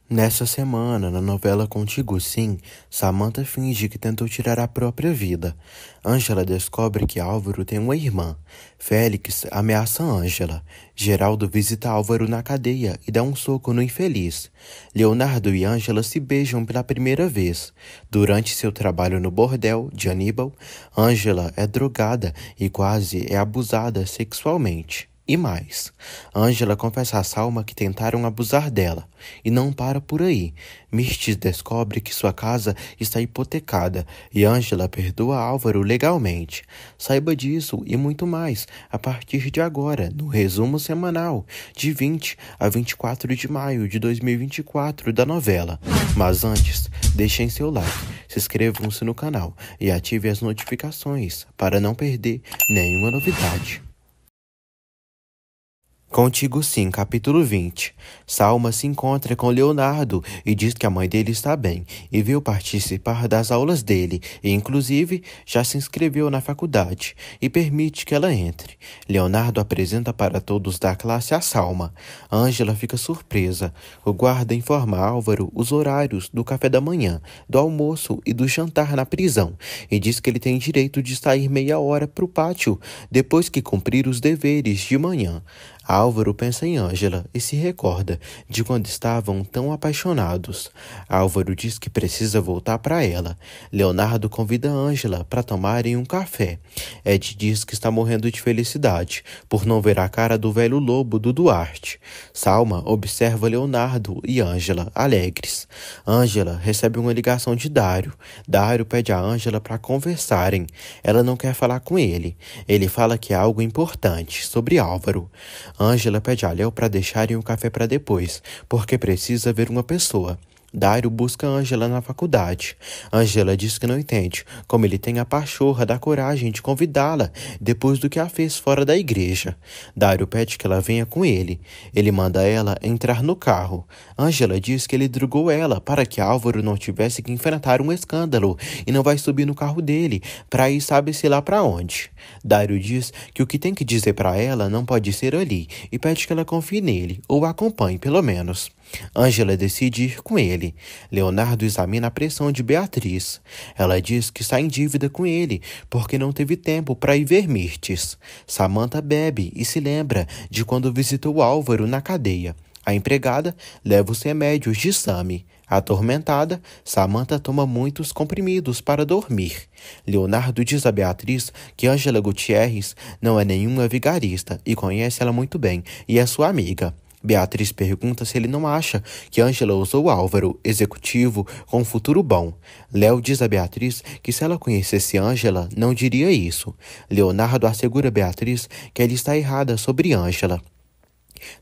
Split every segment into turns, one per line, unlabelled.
Nessa semana, na novela Contigo Sim, Samantha finge que tentou tirar a própria vida. Ângela descobre que Álvaro tem uma irmã. Félix ameaça Ângela. Geraldo visita Álvaro na cadeia e dá um soco no infeliz. Leonardo e Ângela se beijam pela primeira vez. Durante seu trabalho no bordel de Aníbal, Ângela é drogada e quase é abusada sexualmente. E mais, Ângela confessa a Salma que tentaram abusar dela. E não para por aí. Mirtes descobre que sua casa está hipotecada e Ângela perdoa Álvaro legalmente. Saiba disso e muito mais a partir de agora, no resumo semanal, de 20 a 24 de maio de 2024 da novela. Mas antes, deixem seu like, se inscrevam-se no canal e ative as notificações para não perder nenhuma novidade. Contigo Sim, capítulo 20. Salma se encontra com Leonardo e diz que a mãe dele está bem e veio participar das aulas dele e, inclusive, já se inscreveu na faculdade e permite que ela entre. Leonardo apresenta para todos da classe a Salma. Ângela fica surpresa. O guarda informa a Álvaro os horários do café da manhã, do almoço e do jantar na prisão e diz que ele tem direito de sair meia hora para o pátio depois que cumprir os deveres de manhã. Álvaro pensa em Ângela e se recorda de quando estavam tão apaixonados. Álvaro diz que precisa voltar para ela. Leonardo convida Ângela para tomarem um café. Ed diz que está morrendo de felicidade por não ver a cara do velho lobo do Duarte. Salma observa Leonardo e Ângela alegres. Ângela recebe uma ligação de Dário. Dário pede a Ângela para conversarem. Ela não quer falar com ele. Ele fala que é algo importante sobre Álvaro. Ângela pede a Léo para deixarem o café para depois, porque precisa ver uma pessoa. Dário busca Ângela na faculdade. Ângela diz que não entende como ele tem a pachorra da coragem de convidá-la depois do que a fez fora da igreja. Dário pede que ela venha com ele. Ele manda ela entrar no carro. Ângela diz que ele drogou ela para que Álvaro não tivesse que enfrentar um escândalo e não vai subir no carro dele para ir sabe-se lá para onde. Dário diz que o que tem que dizer para ela não pode ser ali e pede que ela confie nele ou a acompanhe pelo menos. Ângela decide ir com ele. Leonardo examina a pressão de Beatriz. Ela diz que está em dívida com ele porque não teve tempo para ir ver Mirtes. Samantha bebe e se lembra de quando visitou Álvaro na cadeia. A empregada leva os remédios de Sami. Atormentada, Samantha toma muitos comprimidos para dormir. Leonardo diz a Beatriz que Ângela Gutierrez não é nenhuma vigarista e conhece ela muito bem e é sua amiga. Beatriz pergunta se ele não acha que Ângela usou Álvaro, executivo, com um futuro bom. Léo diz a Beatriz que se ela conhecesse Ângela, não diria isso. Leonardo assegura a Beatriz que ela está errada sobre Ângela.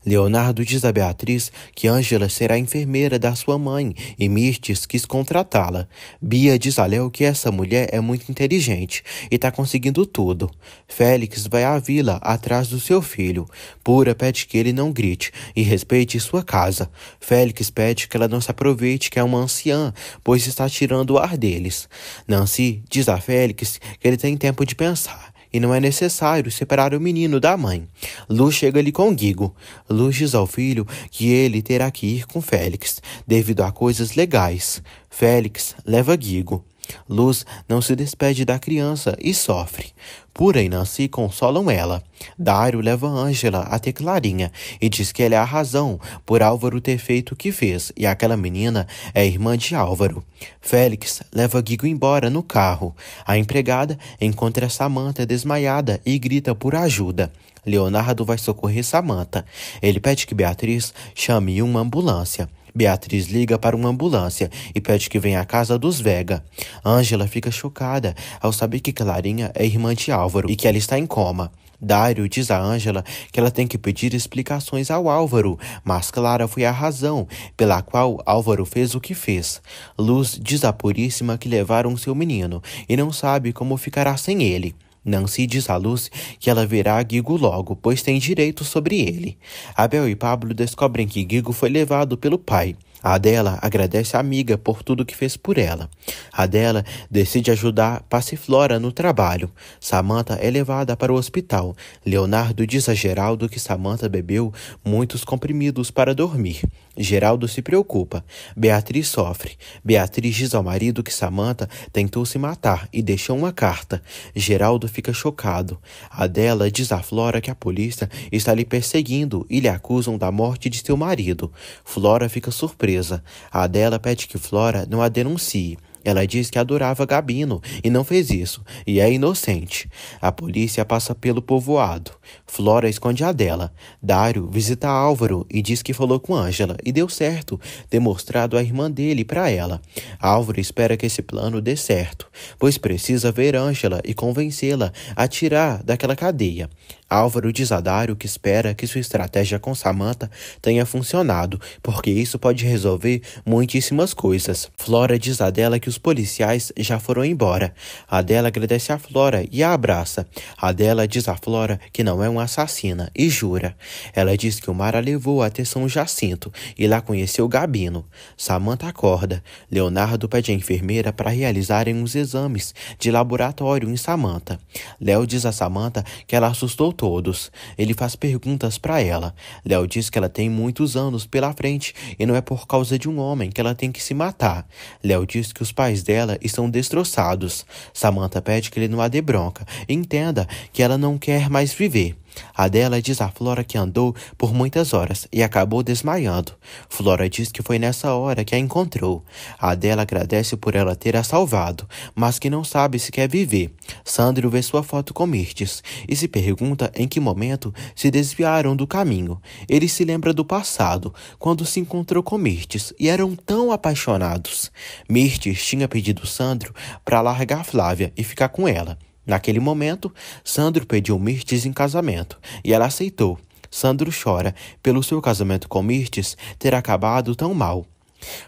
Leonardo diz a Beatriz que Ângela será enfermeira da sua mãe e Mirtes quis contratá-la. Bia diz a Léo que essa mulher é muito inteligente e está conseguindo tudo. Félix vai à vila atrás do seu filho. Pura pede que ele não grite e respeite sua casa. Félix pede que ela não se aproveite que é uma anciã, pois está tirando o ar deles. Nancy diz a Félix que ele tem tempo de pensar e não é necessário separar o menino da mãe. Luz chega ali com Guigo. Luz diz ao filho que ele terá que ir com Félix, devido a coisas legais. Félix leva Guigo. Luz não se despede da criança e sofre. Pura e Nancy consolam ela. Dário leva Ângela até Clarinha e diz que ela é a razão por Álvaro ter feito o que fez e aquela menina é irmã de Álvaro. Félix leva Guigo embora no carro. A empregada encontra Samantha desmaiada e grita por ajuda. Leonardo vai socorrer Samantha. Ele pede que Beatriz chame uma ambulância. Beatriz liga para uma ambulância e pede que venha à casa dos Vega. Ângela fica chocada ao saber que Clarinha é irmã de Álvaro e que ela está em coma. Dário diz a Ângela que ela tem que pedir explicações ao Álvaro, mas Clara foi a razão pela qual Álvaro fez o que fez. Luz diz à Puríssima que levaram seu menino e não sabe como ficará sem ele. Nancy diz a Luz que ela verá Guigo logo, pois tem direito sobre ele. Abel e Pablo descobrem que Guigo foi levado pelo pai. A Adela agradece a amiga por tudo que fez por ela. A Adela decide ajudar Passiflora no trabalho. Samantha é levada para o hospital. Leonardo diz a Geraldo que Samantha bebeu muitos comprimidos para dormir. Geraldo se preocupa. Beatriz sofre. Beatriz diz ao marido que Samantha tentou se matar e deixou uma carta. Geraldo fica chocado. Adela diz a Flora que a polícia está lhe perseguindo e lhe acusam da morte de seu marido. Flora fica surpresa. Adela pede que Flora não a denuncie. Ela diz que adorava Gabino e não fez isso, e é inocente. A polícia passa pelo povoado. Flora esconde a Adela. Dário visita Álvaro e diz que falou com Ângela e deu certo, ter mostrado a irmã dele para ela. Álvaro espera que esse plano dê certo, pois precisa ver Ângela e convencê-la a tirar daquela cadeia. Álvaro diz a Dário que espera que sua estratégia com Samantha tenha funcionado, porque isso pode resolver muitíssimas coisas. Flora diz a Adela que os policiais já foram embora. A Adela agradece a Flora e a abraça. A Adela diz a Flora que não é uma assassina e jura. Ela diz que o mar a levou até São Jacinto e lá conheceu Gabino. Samantha acorda. Leonardo pede à enfermeira para realizarem uns exames de laboratório em Samantha. Léo diz a Samantha que ela assustou todos. Ele faz perguntas para ela. Léo diz que ela tem muitos anos pela frente e não é por causa de um homem que ela tem que se matar. Léo diz que os pais dela estão destroçados. Samantha pede que ele não a dê bronca e entenda que ela não quer mais viver. Adela diz a Flora que andou por muitas horas e acabou desmaiando. Flora diz que foi nessa hora que a encontrou. Adela agradece por ela ter a salvado, mas que não sabe se quer viver. Sandro vê sua foto com Mirtes e se pergunta em que momento se desviaram do caminho. Ele se lembra do passado, quando se encontrou com Mirtes e eram tão apaixonados. Mirtes tinha pedido Sandro para largar Flávia e ficar com ela. Naquele momento, Sandro pediu Mirtes em casamento e ela aceitou. Sandro chora pelo seu casamento com Mirtes ter acabado tão mal.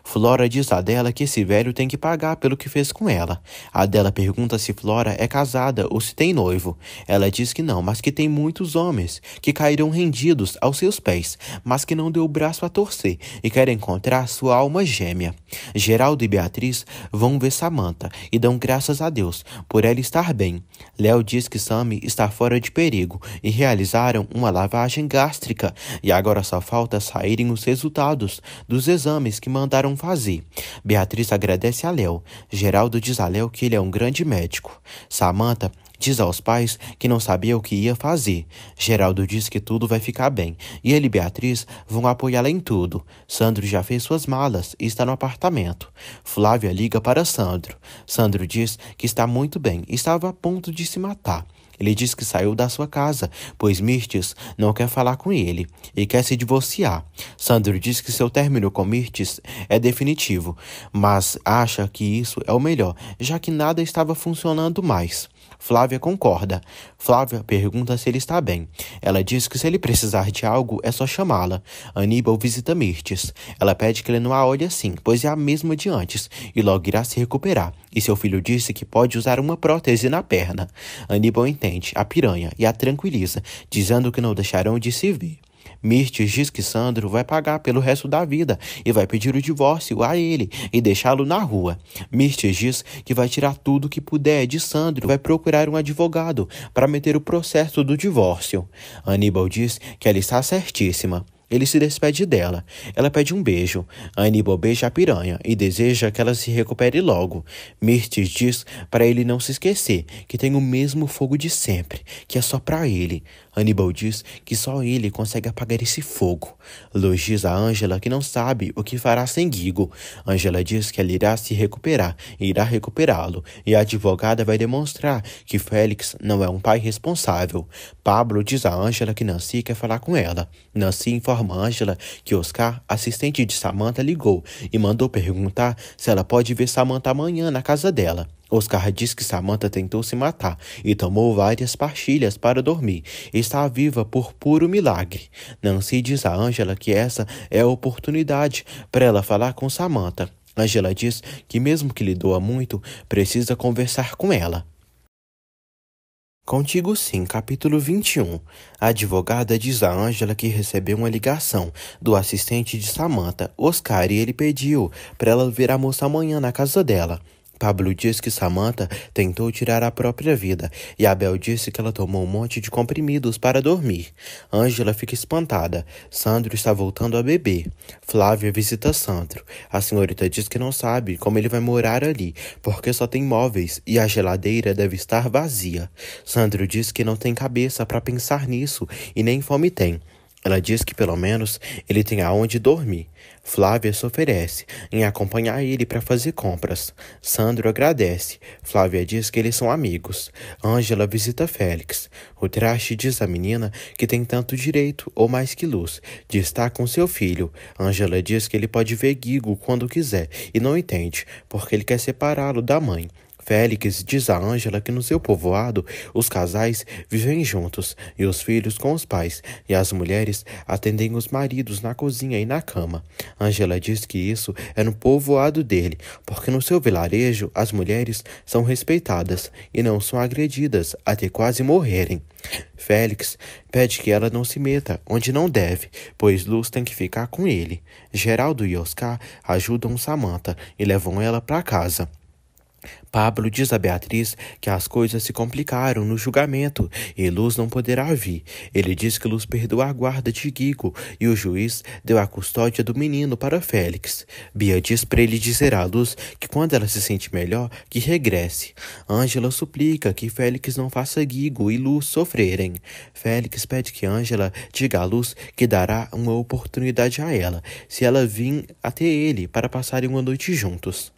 Flora diz a Adela que esse velho tem que pagar pelo que fez com ela. A Adela pergunta se Flora é casada ou se tem noivo. Ela diz que não, mas que tem muitos homens que caíram rendidos aos seus pés, mas que não deu o braço a torcer e quer encontrar sua alma gêmea. Geraldo e Beatriz vão ver Samantha e dão graças a Deus por ela estar bem. Léo diz que Sammy está fora de perigo e realizaram uma lavagem gástrica e agora só falta saírem os resultados dos exames que mandaram fazer. Beatriz agradece a Léo. Geraldo diz a Léo que ele é um grande médico. Samantha diz aos pais que não sabia o que ia fazer. Geraldo diz que tudo vai ficar bem e ele e Beatriz vão apoiá-la em tudo. Sandro já fez suas malas e está no apartamento. Flávia liga para Sandro. Sandro diz que está muito bem e estava a ponto de se matar. Ele diz que saiu da sua casa, pois Mirtes não quer falar com ele e quer se divorciar. Sandro diz que seu término com Mirtes é definitivo, mas acha que isso é o melhor, já que nada estava funcionando mais. Flávia concorda. Flávia pergunta se ele está bem. Ela diz que se ele precisar de algo, é só chamá-la. Aníbal visita Mirtes. Ela pede que ele não a olhe assim, pois é a mesma de antes, e logo irá se recuperar. E seu filho disse que pode usar uma prótese na perna. Aníbal entende a piranha e a tranquiliza, dizendo que não deixarão de se ver. Mirtes diz que Sandro vai pagar pelo resto da vida e vai pedir o divórcio a ele e deixá-lo na rua. Mirtes diz que vai tirar tudo que puder de Sandro e vai procurar um advogado para meter o processo do divórcio. Aníbal diz que ela está certíssima. Ele se despede dela. Ela pede um beijo. Aníbal beija a piranha e deseja que ela se recupere logo. Mirtes diz para ele não se esquecer que tem o mesmo fogo de sempre, que é só para ele. Aníbal diz que só ele consegue apagar esse fogo. Luz diz a Ângela que não sabe o que fará sem Guigo. Ângela diz que ela irá se recuperar e irá recuperá-lo. E a advogada vai demonstrar que Félix não é um pai responsável. Pablo diz a Ângela que Nancy quer falar com ela. Nancy informa a Ângela que Oscar, assistente de Samantha, ligou e mandou perguntar se ela pode ver Samantha amanhã na casa dela. Oscar diz que Samantha tentou se matar e tomou várias pastilhas para dormir. Está viva por puro milagre. Nancy diz a Ângela que essa é a oportunidade para ela falar com Samantha. Ângela diz que mesmo que lhe doa muito, precisa conversar com ela. Contigo sim, capítulo 21. A advogada diz a Ângela que recebeu uma ligação do assistente de Samantha, Oscar, e ele pediu para ela ver a moça amanhã na casa dela. Pablo diz que Samantha tentou tirar a própria vida e Abel disse que ela tomou um monte de comprimidos para dormir. Ângela fica espantada. Sandro está voltando a beber. Flávia visita Sandro. A senhorita diz que não sabe como ele vai morar ali, porque só tem móveis e a geladeira deve estar vazia. Sandro diz que não tem cabeça para pensar nisso e nem fome tem. Ela diz que pelo menos ele tem aonde dormir. Flávia se oferece em acompanhar ele para fazer compras. Sandro agradece. Flávia diz que eles são amigos. Ângela visita Félix. O traste diz à menina que tem tanto direito, ou mais que Luz, de estar com seu filho. Ângela diz que ele pode ver Guigo quando quiser e não entende, porque ele quer separá-lo da mãe. Félix diz a Ângela que no seu povoado os casais vivem juntos e os filhos com os pais, e as mulheres atendem os maridos na cozinha e na cama. Ângela diz que isso é no povoado dele, porque no seu vilarejo as mulheres são respeitadas e não são agredidas até quase morrerem. Félix pede que ela não se meta onde não deve, pois Luz tem que ficar com ele. Geraldo e Oscar ajudam Samantha e levam ela para casa. Pablo diz a Beatriz que as coisas se complicaram no julgamento e Luz não poderá vir. Ele diz que Luz perdoou a guarda de Guigo e o juiz deu a custódia do menino para Félix. Bia diz para ele dizer à Luz que quando ela se sente melhor, que regresse. Ângela suplica que Félix não faça Guigo e Luz sofrerem. Félix pede que Ângela diga à Luz que dará uma oportunidade a ela, se ela vir até ele para passarem uma noite juntos.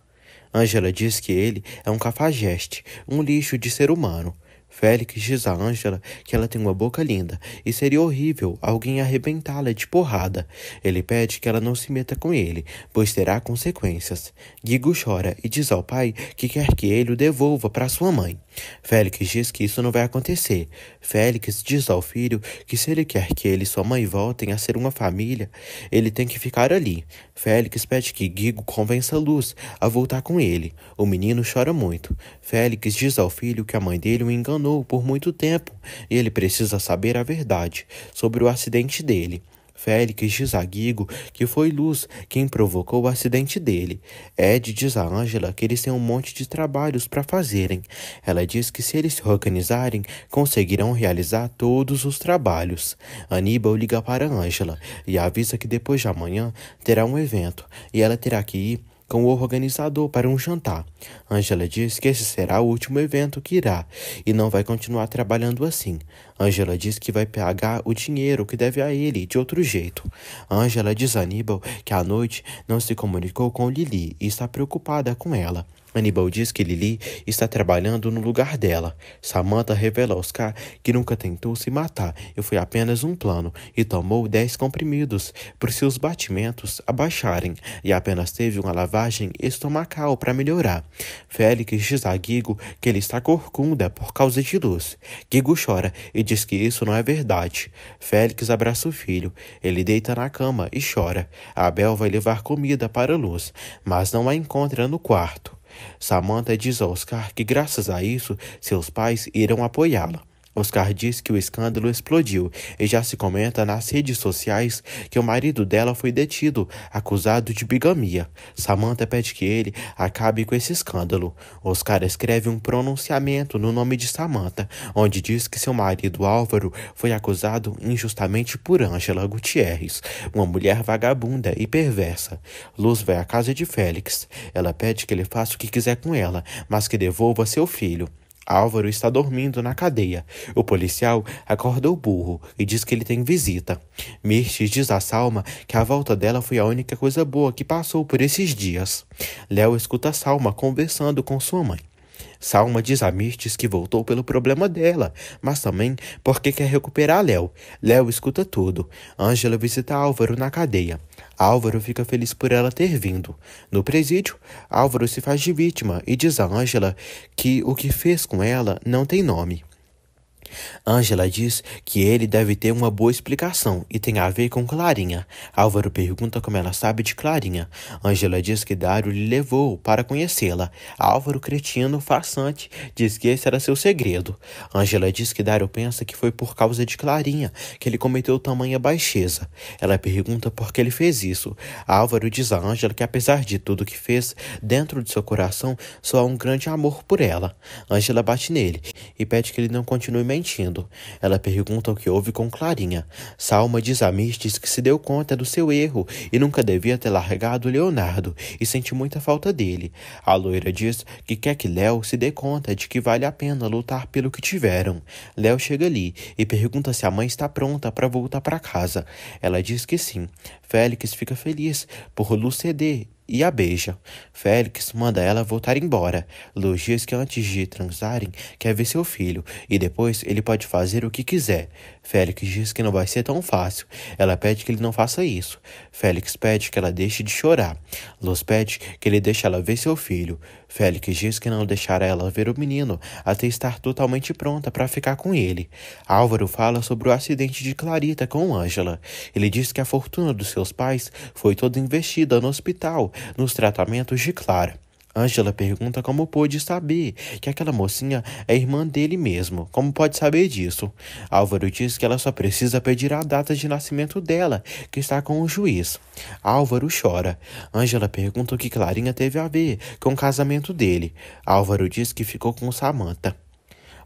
Ângela diz que ele é um cafajeste, um lixo de ser humano. Félix diz a Ângela que ela tem uma boca linda e seria horrível alguém arrebentá-la de porrada. Ele pede que ela não se meta com ele, pois terá consequências. Guigo chora e diz ao pai que quer que ele o devolva para sua mãe. Félix diz que isso não vai acontecer. Félix diz ao filho que se ele quer que ele e sua mãe voltem a ser uma família, ele tem que ficar ali. Félix pede que Guigo convença Luz a voltar com ele. O menino chora muito. Félix diz ao filho que a mãe dele o enganou por muito tempo e ele precisa saber a verdade sobre o acidente dele. Félix diz a Guigo que foi Luz quem provocou o acidente dele. Ed diz a Ângela que eles têm um monte de trabalhos para fazerem. Ela diz que se eles se organizarem, conseguirão realizar todos os trabalhos. Aníbal liga para Ângela e avisa que depois de amanhã terá um evento e ela terá que ir com o organizador para um jantar. Ângela diz que esse será o último evento que irá e não vai continuar trabalhando assim. Ângela diz que vai pagar o dinheiro que deve a ele de outro jeito. Ângela diz a Aníbal que à noite não se comunicou com Lili e está preocupada com ela. Aníbal diz que Lili está trabalhando no lugar dela. Samantha revela a Oscar que nunca tentou se matar e foi apenas um plano e tomou 10 comprimidos por seus batimentos abaixarem e apenas teve uma lavagem estomacal para melhorar. Félix diz a Guigo que ele está corcunda por causa de Luz. Guigo chora e diz que isso não é verdade. Félix abraça o filho. Ele deita na cama e chora. Abel vai levar comida para Luz, mas não a encontra no quarto. Samantha diz a Oscar que graças a isso seus pais irão apoiá-la. Oscar diz que o escândalo explodiu e já se comenta nas redes sociais que o marido dela foi detido, acusado de bigamia. Samantha pede que ele acabe com esse escândalo. Oscar escreve um pronunciamento no nome de Samantha, onde diz que seu marido Álvaro foi acusado injustamente por Ângela Gutierrez, uma mulher vagabunda e perversa. Luz vai à casa de Félix. Ela pede que ele faça o que quiser com ela, mas que devolva seu filho. Álvaro está dormindo na cadeia. O policial acorda o burro e diz que ele tem visita. Mirtes diz a Salma que a volta dela foi a única coisa boa que passou por esses dias. Léo escuta Salma conversando com sua mãe. Salma diz a Mirtes que voltou pelo problema dela, mas também porque quer recuperar Léo. Léo escuta tudo. Ângela visita Álvaro na cadeia. Álvaro fica feliz por ela ter vindo. No presídio, Álvaro se faz de vítima e diz a Ângela que o que fez com ela não tem nome. Ângela diz que ele deve ter uma boa explicação e tem a ver com Clarinha. Álvaro pergunta como ela sabe de Clarinha. Ângela diz que Dário lhe levou para conhecê-la. Álvaro, cretino, farsante, diz que esse era seu segredo. Ângela diz que Dário pensa que foi por causa de Clarinha que ele cometeu tamanha baixeza. Ela pergunta por que ele fez isso. Álvaro diz a Ângela que apesar de tudo que fez, dentro de seu coração só há um grande amor por ela. Ângela bate nele e pede que ele não continue mentindo. Ela pergunta o que houve com Clarinha. Salma diz a Mirtes que se deu conta do seu erro e nunca devia ter largado Leonardo e sente muita falta dele. A loira diz que quer que Léo se dê conta de que vale a pena lutar pelo que tiveram. Léo chega ali e pergunta se a mãe está pronta para voltar para casa. Ela diz que sim. Félix fica feliz por Lu ceder e a beija. Félix manda ela voltar embora. Luz diz que antes de transarem, quer ver seu filho, e depois ele pode fazer o que quiser. Félix diz que não vai ser tão fácil. Ela pede que ele não faça isso. Félix pede que ela deixe de chorar. Luz pede que ele deixe ela ver seu filho. Félix diz que não deixará ela ver o menino até estar totalmente pronta para ficar com ele. Álvaro fala sobre o acidente de Clarita com Ângela. Ele diz que a fortuna dos seus pais foi toda investida no hospital, nos tratamentos de Clara. Ângela pergunta como pôde saber que aquela mocinha é irmã dele mesmo. Como pode saber disso? Álvaro diz que ela só precisa pedir a data de nascimento dela, que está com o juiz. Álvaro chora. Ângela pergunta o que Clarinha teve a ver com o casamento dele. Álvaro diz que ficou com Samantha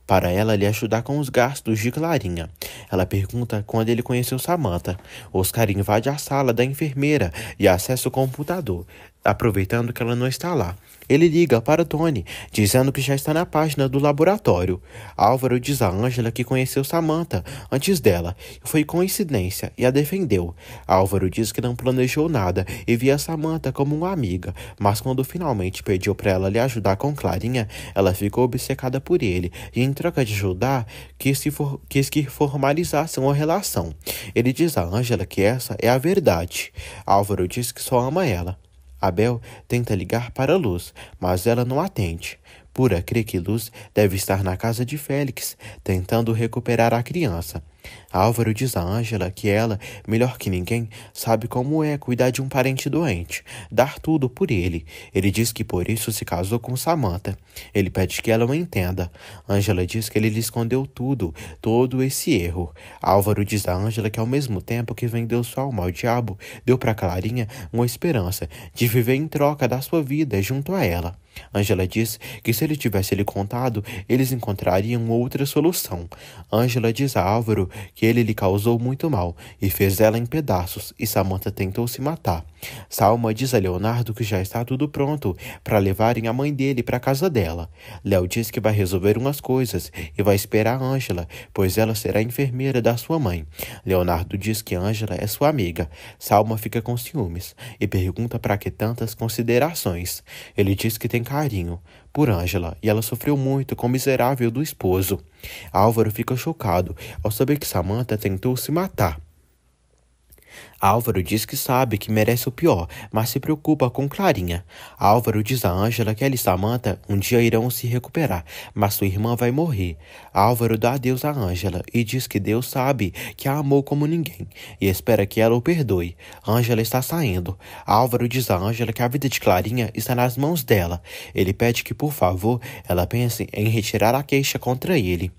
para ela lhe ajudar com os gastos de Clarinha. Ela pergunta quando ele conheceu Samantha. Oscar invade a sala da enfermeira e acessa o computador, aproveitando que ela não está lá. Ele liga para Tony, dizendo que já está na página do laboratório. Álvaro diz a Ângela que conheceu Samantha antes dela, e foi coincidência, e a defendeu. Álvaro diz que não planejou nada e via Samantha como uma amiga, mas quando finalmente pediu para ela lhe ajudar com Clarinha, ela ficou obcecada por ele, e em troca de ajudar, quis que formalizassem uma relação. Ele diz a Ângela que essa é a verdade. Álvaro diz que só ama ela. Abel tenta ligar para Luz, mas ela não atende. Pura crê que Luz deve estar na casa de Félix, tentando recuperar a criança. Álvaro diz a Ângela que ela, melhor que ninguém, sabe como é cuidar de um parente doente, dar tudo por ele. Ele diz que por isso se casou com Samantha. Ele pede que ela o entenda. Ângela diz que ele lhe escondeu tudo, todo esse erro. Álvaro diz a Ângela que ao mesmo tempo que vendeu sua alma ao diabo, deu para Clarinha uma esperança de viver em troca da sua vida junto a ela. Ângela diz que se ele tivesse lhe contado, eles encontrariam outra solução. Ângela diz a Álvaro que ele lhe causou muito mal e fez ela em pedaços, e Samantha tentou se matar. Salma diz a Leonardo que já está tudo pronto para levarem a mãe dele para a casa dela. Léo diz que vai resolver umas coisas e vai esperar Ângela, pois ela será a enfermeira da sua mãe. Leonardo diz que Ângela é sua amiga. Salma fica com ciúmes e pergunta para que tantas considerações. Ele diz que tem carinho por Ângela e ela sofreu muito com o miserável do esposo. Álvaro fica chocado ao saber que Samantha tentou se matar. Álvaro diz que sabe que merece o pior, mas se preocupa com Clarinha. Álvaro diz a Ângela que ela e Samantha um dia irão se recuperar, mas sua irmã vai morrer. Álvaro dá adeus a Ângela e diz que Deus sabe que a amou como ninguém e espera que ela o perdoe. Ângela está saindo. Álvaro diz a Ângela que a vida de Clarinha está nas mãos dela. Ele pede que, por favor, ela pense em retirar a queixa contra ele.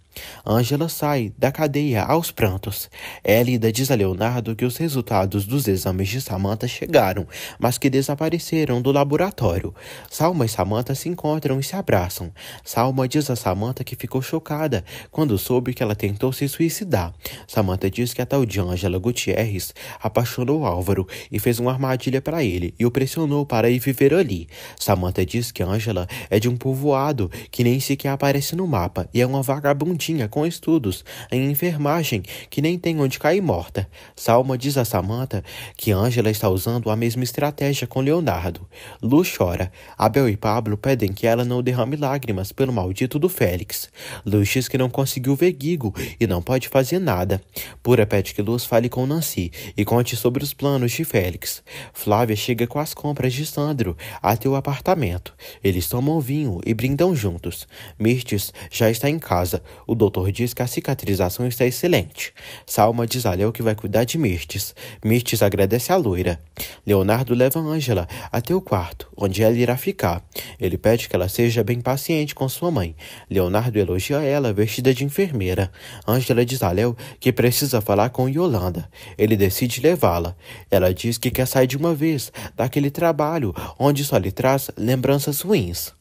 Ângela sai da cadeia aos prantos. Elida diz a Leonardo que os resultados dos exames de Samantha chegaram, mas que desapareceram do laboratório. Salma e Samantha se encontram e se abraçam. Salma diz a Samantha que ficou chocada quando soube que ela tentou se suicidar. Samantha diz que a tal de Ângela Gutierrez apaixonou Álvaro e fez uma armadilha para ele e o pressionou para ir viver ali. Samantha diz que Ângela é de um povoado que nem sequer aparece no mapa e é uma vagabundinha com estudos em enfermagem que nem tem onde cair morta. Salma diz a Samantha que Ângela está usando a mesma estratégia com Leonardo. Lu chora. Abel e Pablo pedem que ela não derrame lágrimas pelo maldito do Félix. Luz diz que não conseguiu ver Guigo e não pode fazer nada. Pura pede que Luz fale com Nancy e conte sobre os planos de Félix. Flávia chega com as compras de Sandro até o apartamento. Eles tomam vinho e brindam juntos. Mirtes já está em casa. O O doutor diz que a cicatrização está excelente. Salma diz a Léo que vai cuidar de Mirtes. Mirtes agradece a loira. Leonardo leva Ângela até o quarto, onde ela irá ficar. Ele pede que ela seja bem paciente com sua mãe. Leonardo elogia ela, vestida de enfermeira. Ângela diz a Léo que precisa falar com Yolanda. Ele decide levá-la. Ela diz que quer sair de uma vez daquele trabalho onde só lhe traz lembranças ruins.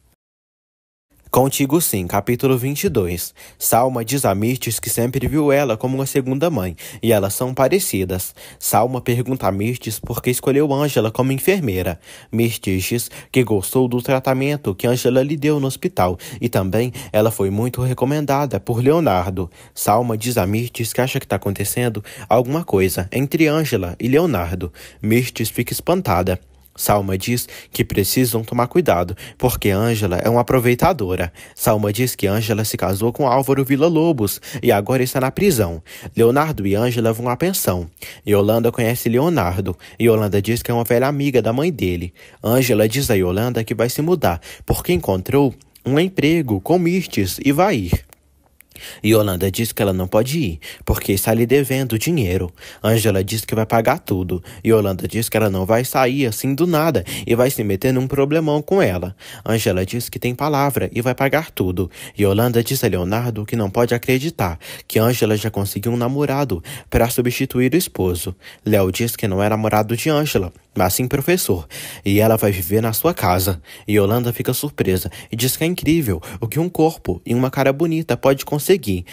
Contigo Sim, capítulo 22. Salma diz a Mirtes que sempre viu ela como uma segunda mãe, e elas são parecidas. Salma pergunta a Mirtes por que escolheu Ângela como enfermeira. Mirtes diz que gostou do tratamento que Ângela lhe deu no hospital, e também ela foi muito recomendada por Leonardo. Salma diz a Mirtes que acha que está acontecendo alguma coisa entre Ângela e Leonardo. Mirtes fica espantada. Salma diz que precisam tomar cuidado, porque Ângela é uma aproveitadora. Salma diz que Ângela se casou com Álvaro Villa-Lobos e agora está na prisão. Leonardo e Ângela vão à pensão. Yolanda conhece Leonardo. Yolanda diz que é uma velha amiga da mãe dele. Ângela diz a Yolanda que vai se mudar, porque encontrou um emprego com Mirtes e vai ir. Yolanda diz que ela não pode ir, porque está lhe devendo dinheiro. Ângela diz que vai pagar tudo. Yolanda diz que ela não vai sair assim do nada e vai se meter num problemão com ela. Ângela diz que tem palavra e vai pagar tudo. Yolanda diz a Leonardo que não pode acreditar que Ângela já conseguiu um namorado para substituir o esposo. Léo diz que não é namorado de Ângela, mas sim professor, e ela vai viver na sua casa. Yolanda fica surpresa e diz que é incrível o que um corpo e uma cara bonita pode conseguir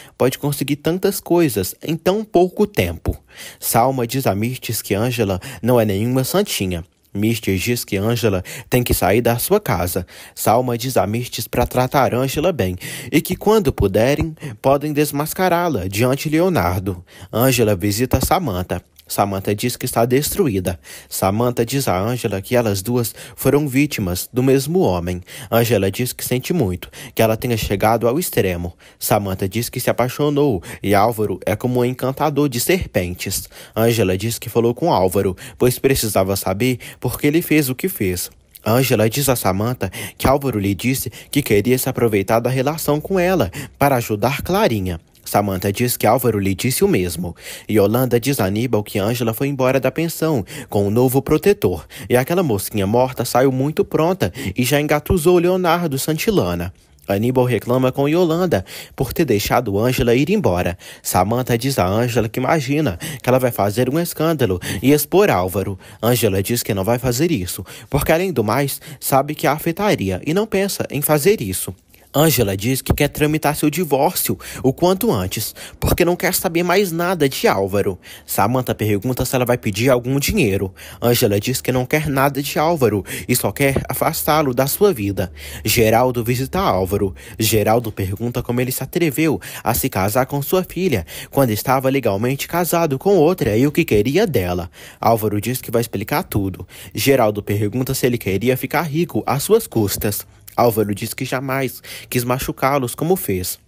tantas coisas em tão pouco tempo. Salma diz a Mirtes que Ângela não é nenhuma santinha. Mirtes diz que Ângela tem que sair da sua casa. Salma diz a Mirtes para tratar Ângela bem e que quando puderem, podem desmascará-la diante de Leonardo. Ângela visita Samantha. Samantha diz que está destruída. Samantha diz a Ângela que elas duas foram vítimas do mesmo homem. Ângela diz que sente muito, que ela tenha chegado ao extremo. Samantha diz que se apaixonou e Álvaro é como um encantador de serpentes. Ângela diz que falou com Álvaro, pois precisava saber por que ele fez o que fez. Ângela diz a Samantha que Álvaro lhe disse que queria se aproveitar da relação com ela para ajudar Clarinha. Samantha diz que Álvaro lhe disse o mesmo. Yolanda diz a Aníbal que Ângela foi embora da pensão com um novo protetor. E aquela mocinha morta saiu muito pronta e já engatusou Leonardo Santilana. Aníbal reclama com Yolanda por ter deixado Ângela ir embora. Samantha diz a Ângela que imagina que ela vai fazer um escândalo e expor Álvaro. Ângela diz que não vai fazer isso, porque além do mais, sabe que a afetaria e não pensa em fazer isso. Ângela diz que quer tramitar seu divórcio o quanto antes, porque não quer saber mais nada de Álvaro. Samantha pergunta se ela vai pedir algum dinheiro. Ângela diz que não quer nada de Álvaro e só quer afastá-lo da sua vida. Geraldo visita Álvaro. Geraldo pergunta como ele se atreveu a se casar com sua filha, quando estava legalmente casado com outra e o que queria dela. Álvaro diz que vai explicar tudo. Geraldo pergunta se ele queria ficar rico às suas custas. Álvaro diz que jamais quis machucá-los como fez.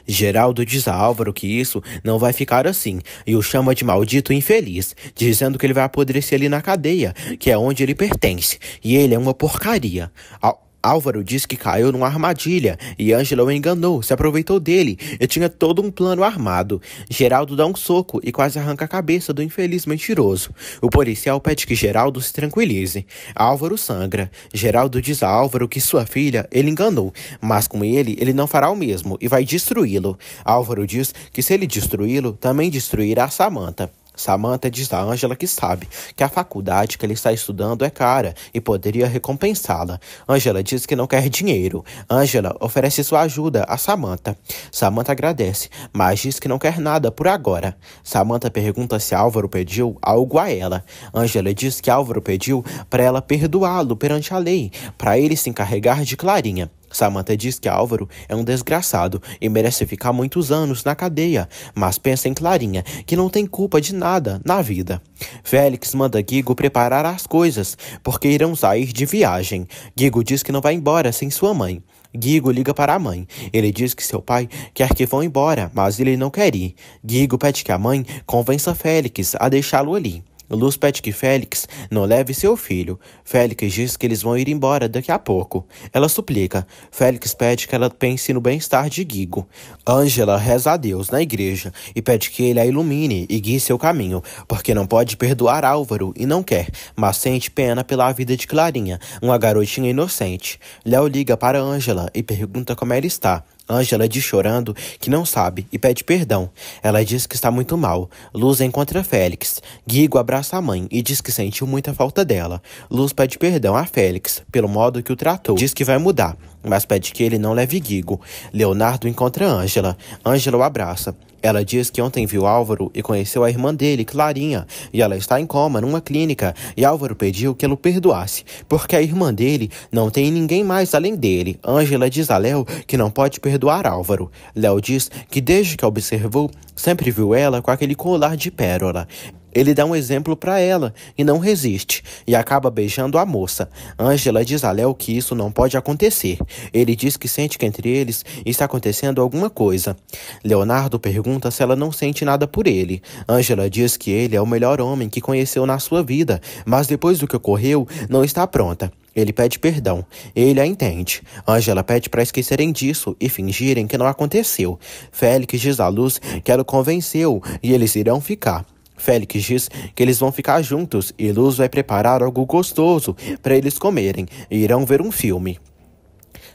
Geraldo diz a Álvaro que isso não vai ficar assim e o chama de maldito infeliz, dizendo que ele vai apodrecer ali na cadeia, que é onde ele pertence, e ele é uma porcaria. Álvaro diz que caiu numa armadilha e Ângela o enganou, se aproveitou dele e tinha todo um plano armado. Geraldo dá um soco e quase arranca a cabeça do infeliz mentiroso. O policial pede que Geraldo se tranquilize. Álvaro sangra. Geraldo diz a Álvaro que sua filha ele enganou, mas com ele não fará o mesmo e vai destruí-lo. Álvaro diz que se ele destruí-lo, também destruirá Samantha. Samantha diz a Ângela que sabe que a faculdade que ele está estudando é cara e poderia recompensá-la. Ângela diz que não quer dinheiro. Ângela oferece sua ajuda a Samantha. Samantha agradece, mas diz que não quer nada por agora. Samantha pergunta se Álvaro pediu algo a ela. Ângela diz que Álvaro pediu para ela perdoá-lo perante a lei, para ele se encarregar de Clarinha. Samantha diz que Álvaro é um desgraçado e merece ficar muitos anos na cadeia, mas pensa em Clarinha, que não tem culpa de nada na vida. Félix manda Guigo preparar as coisas, porque irão sair de viagem. Guigo diz que não vai embora sem sua mãe. Guigo liga para a mãe. Ele diz que seu pai quer que vão embora, mas ele não quer ir. Guigo pede que a mãe convença Félix a deixá-lo ali. Luz pede que Félix não leve seu filho. Félix diz que eles vão ir embora daqui a pouco. Ela suplica. Félix pede que ela pense no bem-estar de Guigo. Ângela reza a Deus na igreja e pede que ele a ilumine e guie seu caminho, porque não pode perdoar Álvaro e não quer, mas sente pena pela vida de Clarinha, uma garotinha inocente. Léo liga para Ângela e pergunta como ela está. Ângela diz chorando que não sabe e pede perdão. Ela diz que está muito mal. Luz encontra Félix. Guigo abraça a mãe e diz que sentiu muita falta dela. Luz pede perdão a Félix pelo modo que o tratou. Diz que vai mudar, mas pede que ele não leve Guigo. Leonardo encontra Ângela. Ângela o abraça. Ela diz que ontem viu Álvaro e conheceu a irmã dele, Clarinha, e ela está em coma numa clínica, e Álvaro pediu que ela o perdoasse, porque a irmã dele não tem ninguém mais além dele. Ângela diz a Léo que não pode perdoar Álvaro. Léo diz que desde que a observou, sempre viu ela com aquele colar de pérola. Ele dá um exemplo para ela e não resiste, e acaba beijando a moça. Ângela diz a Léo que isso não pode acontecer. Ele diz que sente que entre eles está acontecendo alguma coisa. Leonardo pergunta se ela não sente nada por ele. Ângela diz que ele é o melhor homem que conheceu na sua vida, mas depois do que ocorreu, não está pronta. Ele pede perdão. Ele a entende. Ângela pede para esquecerem disso e fingirem que não aconteceu. Félix diz à Luz que ela o convenceu e eles irão ficar. Félix diz que eles vão ficar juntos e Luz vai preparar algo gostoso para eles comerem e irão ver um filme.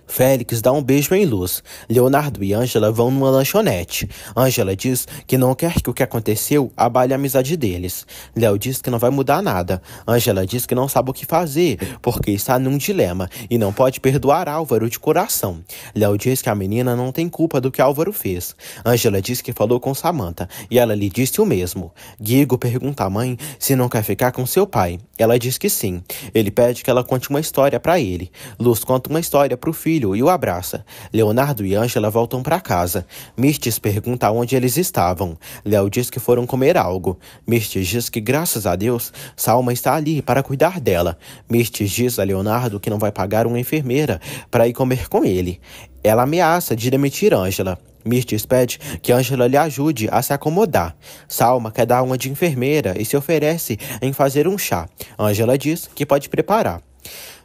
Félix dá um beijo em Luz. Leonardo e Ângela vão numa lanchonete. Ângela diz que não quer que o que aconteceu abale a amizade deles. Léo diz que não vai mudar nada. Ângela diz que não sabe o que fazer, porque está num dilema e não pode perdoar Álvaro de coração. Léo diz que a menina não tem culpa do que Álvaro fez. Ângela diz que falou com Samantha e ela lhe disse o mesmo. Guigo pergunta à mãe se não quer ficar com seu pai. Ela diz que sim. Ele pede que ela conte uma história para ele. Luz conta uma história para o filho e o abraça. Leonardo e Ângela voltam para casa. Mirtes pergunta onde eles estavam. Léo diz que foram comer algo. Mirtes diz que, graças a Deus, Salma está ali para cuidar dela. Mirtes diz a Leonardo que não vai pagar uma enfermeira para ir comer com ele. Ela ameaça de demitir Ângela. Mirtes pede que Ângela lhe ajude a se acomodar. Salma quer dar uma de enfermeira e se oferece em fazer um chá. Ângela diz que pode preparar.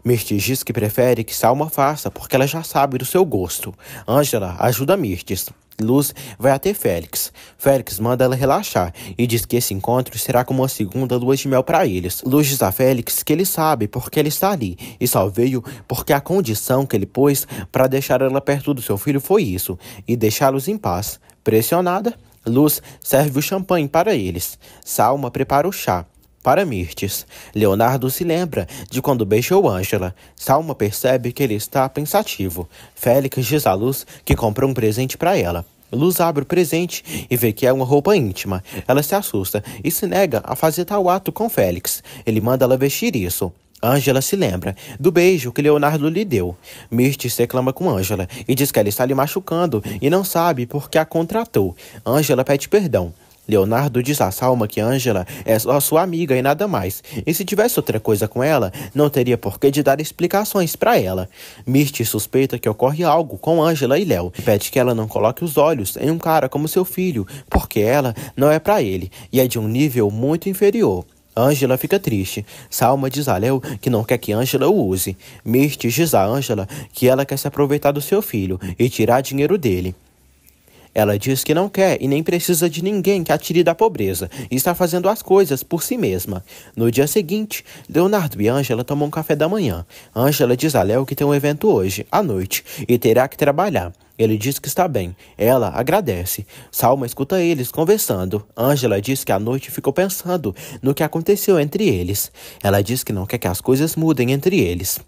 Mirtes diz que prefere que Salma faça, porque ela já sabe do seu gosto. Ângela ajuda Mirtes. Luz vai até Félix. Félix manda ela relaxar e diz que esse encontro será como uma segunda lua de mel para eles. Luz diz a Félix que ele sabe porque ele está ali e só veio porque a condição que ele pôs para deixar ela perto do seu filho foi isso, e deixá-los em paz. Pressionada, Luz serve o champanhe para eles. Salma prepara o chá para Mirtes. Leonardo se lembra de quando beijou Ângela. Salma percebe que ele está pensativo. Félix diz à Luz que comprou um presente para ela. Luz abre o presente e vê que é uma roupa íntima. Ela se assusta e se nega a fazer tal ato com Félix. Ele manda ela vestir isso. Ângela se lembra do beijo que Leonardo lhe deu. Mirtes reclama com Ângela e diz que ela está lhe machucando e não sabe por que a contratou. Ângela pede perdão. Leonardo diz a Salma que Ângela é só sua amiga e nada mais, e se tivesse outra coisa com ela, não teria porquê de dar explicações para ela. Mirtes suspeita que ocorre algo com Ângela e Léo, e pede que ela não coloque os olhos em um cara como seu filho, porque ela não é para ele, e é de um nível muito inferior. Ângela fica triste. Salma diz a Léo que não quer que Ângela o use. Mirtes diz a Ângela que ela quer se aproveitar do seu filho e tirar dinheiro dele. Ela diz que não quer e nem precisa de ninguém que a tire da pobreza e está fazendo as coisas por si mesma. No dia seguinte, Leonardo e Ângela tomam um café da manhã. Ângela diz a Léo que tem um evento hoje, à noite, e terá que trabalhar. Ele diz que está bem. Ela agradece. Salma escuta eles conversando. Ângela diz que à noite ficou pensando no que aconteceu entre eles. Ela diz que não quer que as coisas mudem entre eles.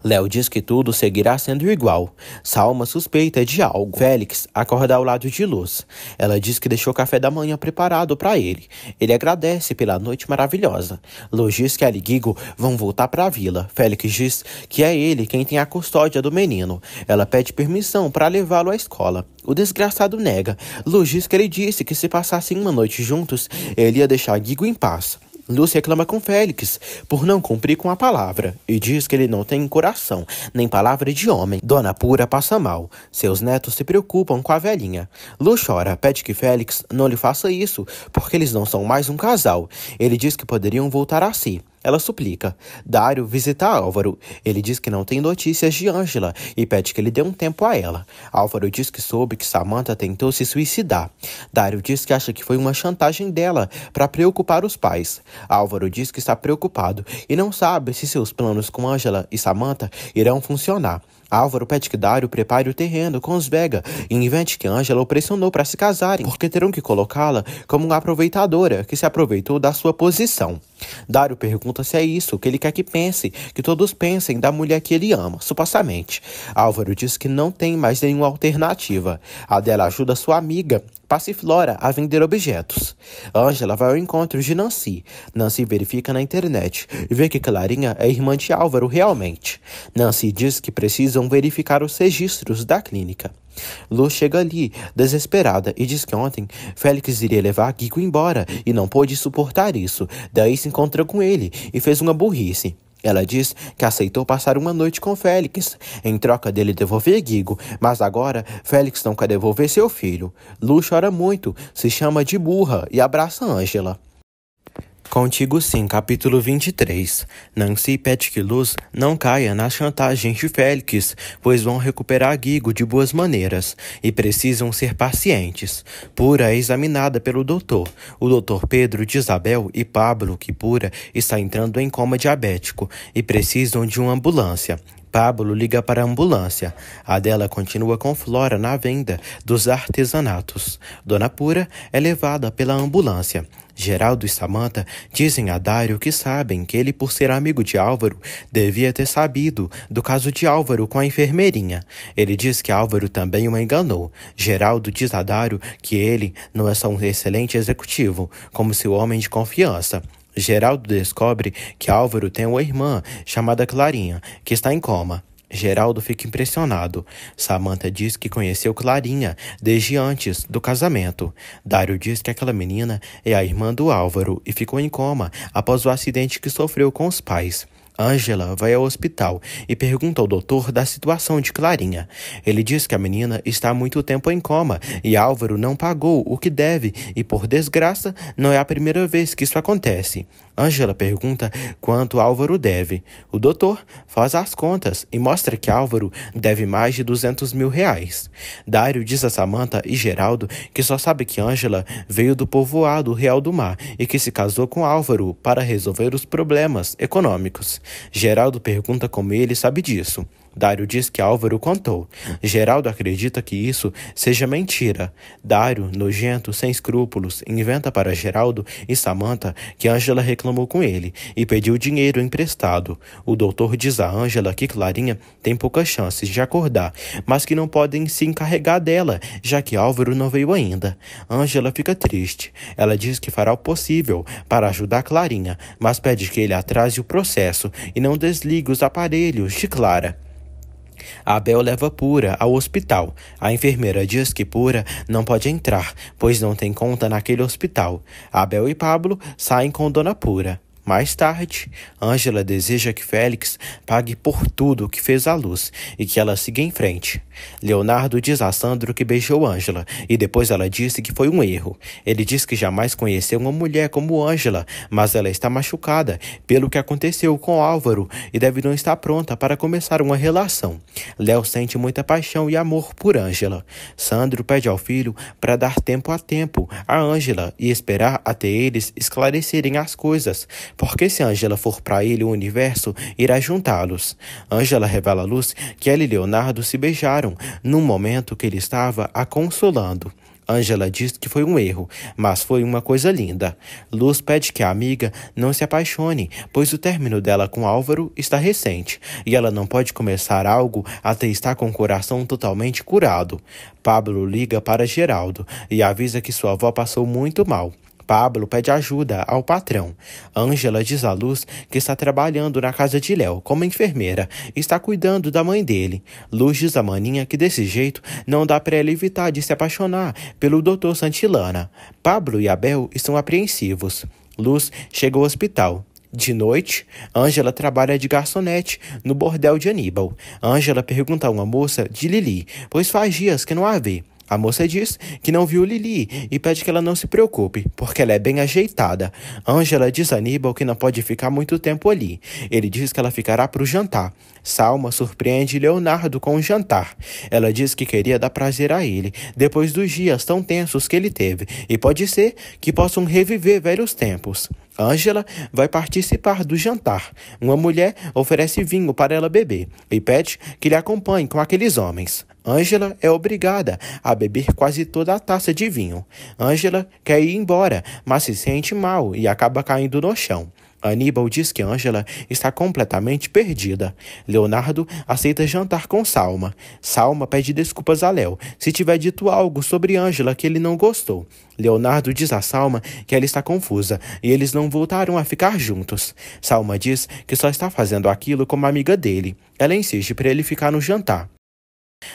Léo diz que tudo seguirá sendo igual. Salma suspeita de algo. Félix acorda ao lado de Luz. Ela diz que deixou o café da manhã preparado para ele. Ele agradece pela noite maravilhosa. Luz diz que ela e Guigo vão voltar para a vila. Félix diz que é ele quem tem a custódia do menino. Ela pede permissão para levá-lo à escola. O desgraçado nega. Luz diz que ele disse que se passassem uma noite juntos, ele ia deixar Guigo em paz. Luz reclama com Félix por não cumprir com a palavra e diz que ele não tem coração, nem palavra de homem. Dona Pura passa mal. Seus netos se preocupam com a velhinha. Luz chora, pede que Félix não lhe faça isso, porque eles não são mais um casal. Ele diz que poderiam voltar a si. Ela suplica. Dário visita Álvaro. Ele diz que não tem notícias de Ângela e pede que ele dê um tempo a ela. Álvaro diz que soube que Samantha tentou se suicidar. Dário diz que acha que foi uma chantagem dela para preocupar os pais. Álvaro diz que está preocupado e não sabe se seus planos com Ângela e Samantha irão funcionar. Álvaro pede que Dário prepare o terreno com os Vega e invente que Ângela o pressionou para se casarem, porque terão que colocá-la como uma aproveitadora que se aproveitou da sua posição. Dário pergunta se é isso que ele quer que pense, que todos pensem da mulher que ele ama, supostamente. Álvaro diz que não tem mais nenhuma alternativa. Adela ajuda sua amiga, Passiflora, a vender objetos. Ângela vai ao encontro de Nancy. Nancy verifica na internet e vê que Clarinha é irmã de Álvaro realmente. Nancy diz que precisam verificar os registros da clínica. Luz chega ali, desesperada, e diz que ontem Félix iria levar Guigo embora e não pôde suportar isso. Daí se encontrou com ele e fez uma burrice. Ela diz que aceitou passar uma noite com Félix, em troca dele devolver Guigo, mas agora Félix não quer devolver seu filho. Luz chora muito, se chama de burra e abraça Ângela. Contigo Sim, capítulo 23. Nancy pede que Luz não caia na chantagem de Félix, pois vão recuperar Guigo de boas maneiras e precisam ser pacientes. Pura é examinada pelo doutor. O doutor Pedro de Isabel e Pablo que Pura está entrando em coma diabético e precisam de uma ambulância. Pablo liga para a ambulância. Adela continua com Flora na venda dos artesanatos. Dona Pura é levada pela ambulância. Geraldo e Samantha dizem a Dário que sabem que ele, por ser amigo de Álvaro, devia ter sabido do caso de Álvaro com a enfermeirinha. Ele diz que Álvaro também o enganou. Geraldo diz a Dário que ele não é só um excelente executivo, como seu homem de confiança. Geraldo descobre que Álvaro tem uma irmã chamada Clarinha, que está em coma. Geraldo fica impressionado. Samantha diz que conheceu Clarinha desde antes do casamento. Dário diz que aquela menina é a irmã do Álvaro e ficou em coma após o acidente que sofreu com os pais. Ângela vai ao hospital e pergunta ao doutor da situação de Clarinha. Ele diz que a menina está há muito tempo em coma e Álvaro não pagou o que deve e, por desgraça, não é a primeira vez que isso acontece. Ângela pergunta quanto Álvaro deve. O doutor faz as contas e mostra que Álvaro deve mais de 200 mil reais. Dário diz a Samantha e Geraldo que só sabe que Ângela veio do povoado Real do Mar e que se casou com Álvaro para resolver os problemas econômicos. Geraldo pergunta como ele sabe disso. Dário diz que Álvaro contou. Geraldo acredita que isso seja mentira. Dário, nojento, sem escrúpulos, inventa para Geraldo e Samantha que Ângela reclamou com ele e pediu dinheiro emprestado. O doutor diz a Ângela que Clarinha tem poucas chances de acordar, mas que não podem se encarregar dela, já que Álvaro não veio ainda. Ângela fica triste. Ela diz que fará o possível para ajudar Clarinha, mas pede que ele atrase o processo e não desligue os aparelhos de Clara. Abel leva Pura ao hospital. A enfermeira diz que Pura não pode entrar, pois não tem conta naquele hospital. Abel e Pablo saem com Dona Pura. Mais tarde, Ângela deseja que Félix pague por tudo que fez à Luz e que ela siga em frente. Leonardo diz a Sandro que beijou Ângela e depois ela disse que foi um erro. Ele diz que jamais conheceu uma mulher como Ângela, mas ela está machucada pelo que aconteceu com Álvaro e deve não estar pronta para começar uma relação. Léo sente muita paixão e amor por Ângela. Sandro pede ao filho para dar tempo a Ângela e esperar até eles esclarecerem as coisas, porque se Ângela for para ele o universo irá juntá-los. Ângela revela à Luz que ela e Leonardo se beijaram num momento que ele estava a consolando. Ângela diz que foi um erro, mas foi uma coisa linda. Luz pede que a amiga não se apaixone, pois o término dela com Álvaro está recente, e ela não pode começar algo até estar com o coração totalmente curado. Pablo liga para Geraldo e avisa que sua avó passou muito mal. Pablo pede ajuda ao patrão. Ângela diz à Luz que está trabalhando na casa de Léo como enfermeira e está cuidando da mãe dele. Luz diz a maninha que desse jeito não dá para ela evitar de se apaixonar pelo Dr. Santilana. Pablo e Abel estão apreensivos. Luz chega ao hospital. De noite, Ângela trabalha de garçonete no bordel de Aníbal. Ângela pergunta a uma moça de Lili, pois faz dias que não a vê. A moça diz que não viu Lili e pede que ela não se preocupe, porque ela é bem ajeitada. Ângela diz a Aníbal que não pode ficar muito tempo ali. Ele diz que ela ficará para o jantar. Salma surpreende Leonardo com o jantar. Ela diz que queria dar prazer a ele, depois dos dias tão tensos que ele teve, e pode ser que possam reviver velhos tempos. Ângela vai participar do jantar. Uma mulher oferece vinho para ela beber e pede que lhe acompanhe com aqueles homens. Ângela é obrigada a beber quase toda a taça de vinho. Ângela quer ir embora, mas se sente mal e acaba caindo no chão. Aníbal diz que Ângela está completamente perdida. Leonardo aceita jantar com Salma. Salma pede desculpas a Léo se tiver dito algo sobre Ângela que ele não gostou. Leonardo diz a Salma que ela está confusa e eles não voltaram a ficar juntos. Salma diz que só está fazendo aquilo como amiga dele. Ela insiste para ele ficar no jantar.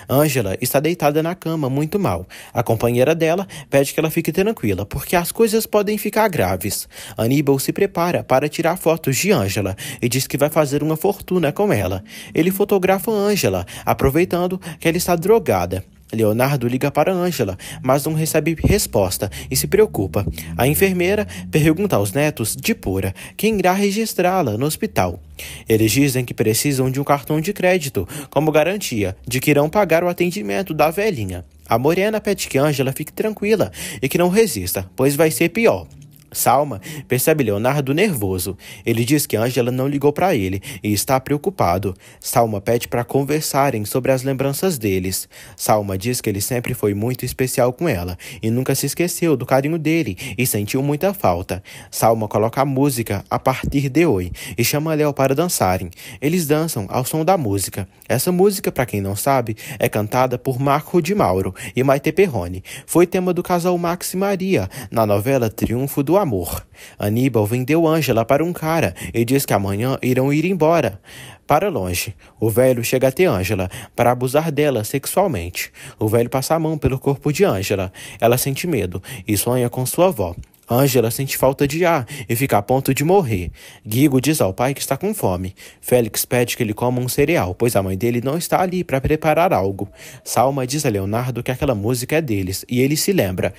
Ângela está deitada na cama, muito mal. A companheira dela pede que ela fique tranquila, porque as coisas podem ficar graves. Aníbal se prepara para tirar fotos de Ângela e diz que vai fazer uma fortuna com ela. Ele fotografa Ângela, aproveitando que ela está drogada. Leonardo liga para Ângela, mas não recebe resposta e se preocupa. A enfermeira pergunta aos netos de Pura quem irá registrá-la no hospital. Eles dizem que precisam de um cartão de crédito como garantia de que irão pagar o atendimento da velhinha. A morena pede que Ângela fique tranquila e que não resista, pois vai ser pior. Salma percebe Leonardo nervoso. Ele diz que Ângela não ligou para ele e está preocupado. Salma pede para conversarem sobre as lembranças deles. Salma diz que ele sempre foi muito especial com ela e nunca se esqueceu do carinho dele e sentiu muita falta. Salma coloca a música a partir de Oi e chama Léo para dançarem. Eles dançam ao som da música. Essa música, para quem não sabe, é cantada por Marco de Mauro e Maite Perrone. Foi tema do casal Max e Maria na novela Triunfo do Amor. Aníbal vendeu Ângela para um cara e diz que amanhã irão ir embora para longe. O velho chega até Ângela para abusar dela sexualmente. O velho passa a mão pelo corpo de Ângela. Ela sente medo e sonha com sua avó. Ângela sente falta de ar e fica a ponto de morrer. Guigo diz ao pai que está com fome. Félix pede que ele coma um cereal, pois a mãe dele não está ali para preparar algo. Salma diz a Leonardo que aquela música é deles e ele se lembra.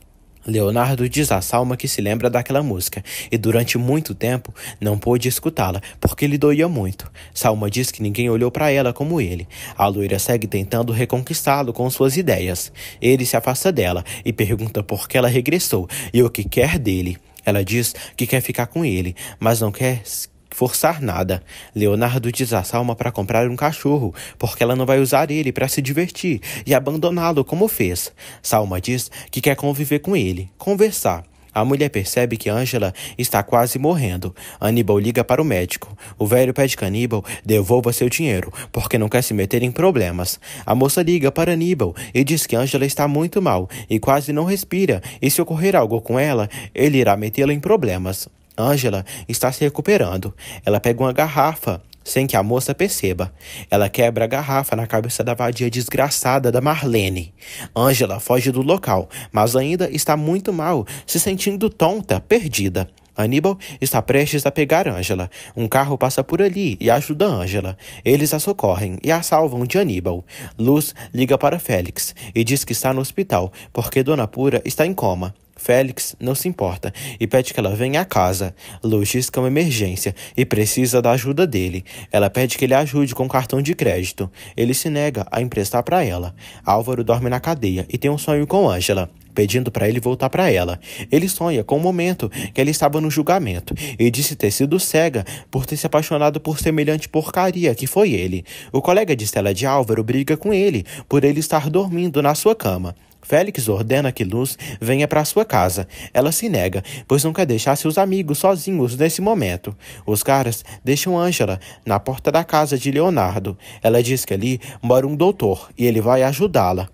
Leonardo diz a Salma que se lembra daquela música e durante muito tempo não pôde escutá-la porque lhe doía muito. Salma diz que ninguém olhou para ela como ele. A loira segue tentando reconquistá-lo com suas ideias. Ele se afasta dela e pergunta por que ela regressou e o que quer dele. Ela diz que quer ficar com ele, mas não quer forçar nada. Leonardo diz a Salma para comprar um cachorro, porque ela não vai usar ele para se divertir e abandoná-lo como fez. Salma diz que quer conviver com ele, conversar. A mulher percebe que Ângela está quase morrendo. Aníbal liga para o médico. O velho pede que Aníbal devolva seu dinheiro, porque não quer se meter em problemas. A moça liga para Aníbal e diz que Ângela está muito mal e quase não respira, e se ocorrer algo com ela, ele irá metê-la em problemas. Ângela está se recuperando. Ela pega uma garrafa sem que a moça perceba. Ela quebra a garrafa na cabeça da vadia desgraçada da Marlene. Ângela foge do local, mas ainda está muito mal, se sentindo tonta, perdida. Aníbal está prestes a pegar Ângela. Um carro passa por ali e ajuda Ângela. Eles a socorrem e a salvam de Aníbal. Luz liga para Félix e diz que está no hospital, porque Dona Pura está em coma. Félix não se importa e pede que ela venha à casa. Luz diz que é uma emergência e precisa da ajuda dele. Ela pede que ele ajude com cartão de crédito. Ele se nega a emprestar para ela. Álvaro dorme na cadeia e tem um sonho com Ângela, pedindo para ele voltar para ela. Ele sonha com o momento que ela estava no julgamento e disse ter sido cega por ter se apaixonado por semelhante porcaria que foi ele. O colega de cela de Álvaro briga com ele por ele estar dormindo na sua cama. Félix ordena que Luz venha para sua casa. Ela se nega, pois não quer deixar seus amigos sozinhos nesse momento. Os caras deixam Ângela na porta da casa de Leonardo. Ela diz que ali mora um doutor e ele vai ajudá-la.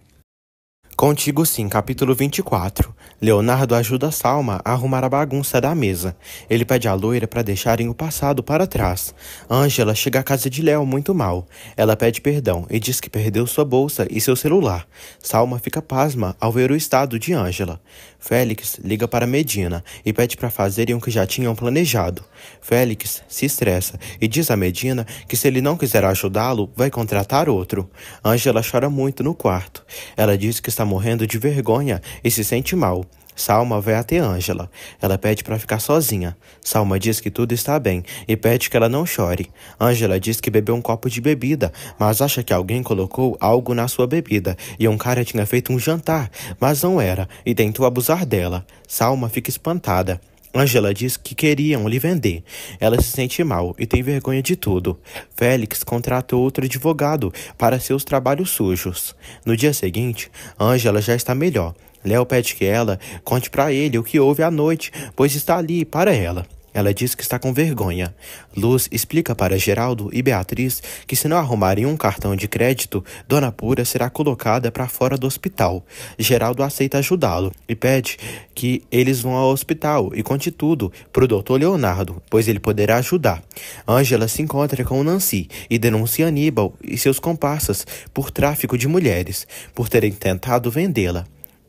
Contigo sim, capítulo 24. Leonardo ajuda Salma a arrumar a bagunça da mesa. Ele pede à loira para deixarem o passado para trás. Ângela chega à casa de Léo muito mal. Ela pede perdão e diz que perdeu sua bolsa e seu celular. Salma fica pasma ao ver o estado de Ângela. Félix liga para Medina e pede para fazerem o que já tinham planejado. Félix se estressa e diz a Medina que se ele não quiser ajudá-lo, vai contratar outro. Ângela chora muito no quarto. Ela diz que está morrendo de vergonha e se sente mal. Salma vai até Ângela. Ela pede para ficar sozinha. Salma diz que tudo está bem e pede que ela não chore. Ângela diz que bebeu um copo de bebida, mas acha que alguém colocou algo na sua bebida e um cara tinha feito um jantar, mas não era, e tentou abusar dela. Salma fica espantada. Ângela diz que queriam lhe vender. Ela se sente mal e tem vergonha de tudo. Félix contratou outro advogado para seus trabalhos sujos. No dia seguinte, Ângela já está melhor. Léo pede que ela conte para ele o que houve à noite, pois está ali para ela. Ela diz que está com vergonha. Luz explica para Geraldo e Beatriz que se não arrumarem um cartão de crédito, Dona Pura será colocada para fora do hospital. Geraldo aceita ajudá-lo e pede que eles vão ao hospital e conte tudo para o Dr. Leonardo, pois ele poderá ajudar. Ângela se encontra com Nancy e denuncia Aníbal e seus comparsas por tráfico de mulheres, por terem tentado vendê-la.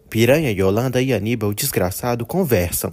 Piranha, Yolanda e Aníbal, desgraçado, conversam.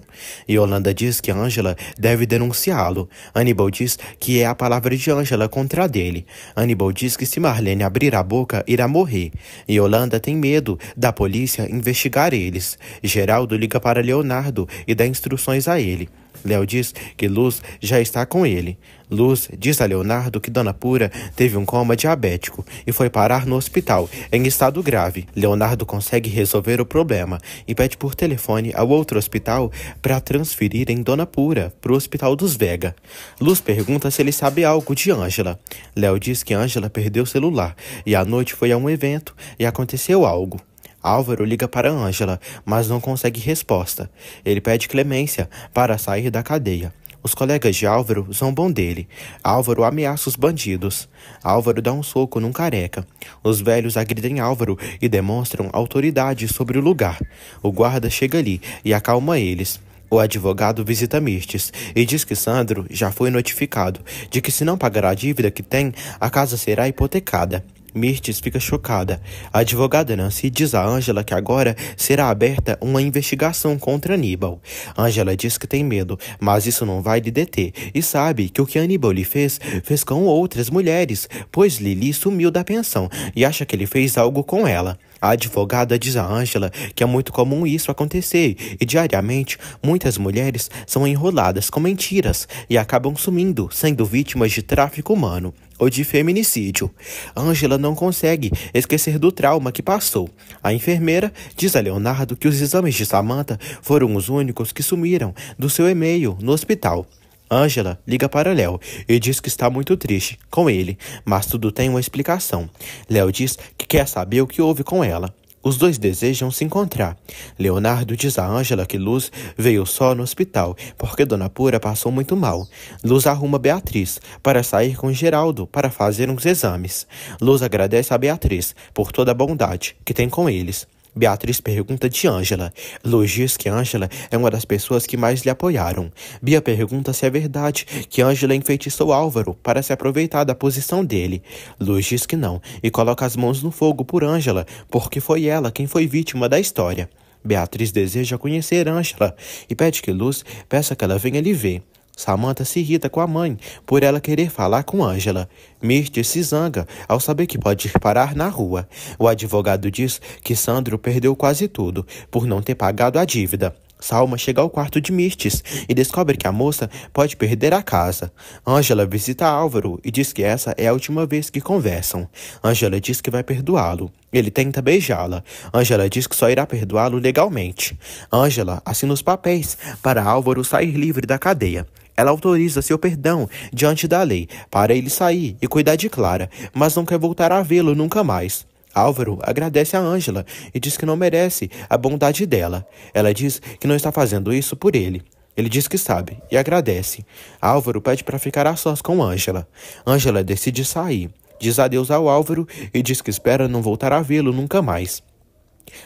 Yolanda diz que Ângela deve denunciá-lo. Aníbal diz que é a palavra de Ângela contra a dele. Aníbal diz que se Marlene abrir a boca, irá morrer. Yolanda tem medo da polícia investigar eles. Geraldo liga para Leonardo e dá instruções a ele. Léo diz que Luz já está com ele. Luz diz a Leonardo que Dona Pura teve um coma diabético e foi parar no hospital em estado grave. Leonardo consegue resolver o problema e pede por telefone ao outro hospital para transferirem Dona Pura para o Hospital dos Vega. Luz pergunta se ele sabe algo de Ângela. Léo diz que Ângela perdeu o celular e à noite foi a um evento e aconteceu algo. Álvaro liga para Ângela, mas não consegue resposta. Ele pede clemência para sair da cadeia. Os colegas de Álvaro zombam dele. Álvaro ameaça os bandidos. Álvaro dá um soco num careca. Os velhos agridem Álvaro e demonstram autoridade sobre o lugar. O guarda chega ali e acalma eles. O advogado visita Mirtes e diz que Sandro já foi notificado de que se não pagar a dívida que tem, a casa será hipotecada. Mirtes fica chocada. A advogada Nancy diz a Ângela que agora será aberta uma investigação contra Aníbal. Ângela diz que tem medo, mas isso não vai lhe deter, e sabe que o que Aníbal lhe fez com outras mulheres, pois Lili sumiu da pensão e acha que ele fez algo com ela. A advogada diz a Ângela que é muito comum isso acontecer e diariamente muitas mulheres são enroladas com mentiras e acabam sumindo, sendo vítimas de tráfico humano ou de feminicídio. Ângela não consegue esquecer do trauma que passou. A enfermeira diz a Leonardo que os exames de Samantha foram os únicos que sumiram do seu e-mail no hospital. Ângela liga para Léo e diz que está muito triste com ele, mas tudo tem uma explicação. Léo diz que quer saber o que houve com ela. Os dois desejam se encontrar. Leonardo diz a Ângela que Luz veio só no hospital, porque Dona Pura passou muito mal. Luz arruma Beatriz para sair com Geraldo para fazer uns exames. Luz agradece a Beatriz por toda a bondade que tem com eles. Beatriz pergunta de Ângela. Luz diz que Ângela é uma das pessoas que mais lhe apoiaram. Bia pergunta se é verdade que Ângela enfeitiçou Álvaro para se aproveitar da posição dele. Luz diz que não e coloca as mãos no fogo por Ângela, porque foi ela quem foi vítima da história. Beatriz deseja conhecer Ângela e pede que Luz peça que ela venha lhe ver. Samantha se irrita com a mãe por ela querer falar com Ângela. Mirtes se zanga ao saber que pode ir parar na rua. O advogado diz que Sandro perdeu quase tudo por não ter pagado a dívida. Salma chega ao quarto de Mirtes e descobre que a moça pode perder a casa. Ângela visita Álvaro e diz que essa é a última vez que conversam. Ângela diz que vai perdoá-lo. Ele tenta beijá-la. Ângela diz que só irá perdoá-lo legalmente. Ângela assina os papéis para Álvaro sair livre da cadeia. Ela autoriza seu perdão diante da lei para ele sair e cuidar de Clara, mas não quer voltar a vê-lo nunca mais. Álvaro agradece a Ângela e diz que não merece a bondade dela. Ela diz que não está fazendo isso por ele. Ele diz que sabe e agradece. Álvaro pede para ficar a sós com Ângela. Ângela decide sair. Diz adeus ao Álvaro e diz que espera não voltar a vê-lo nunca mais.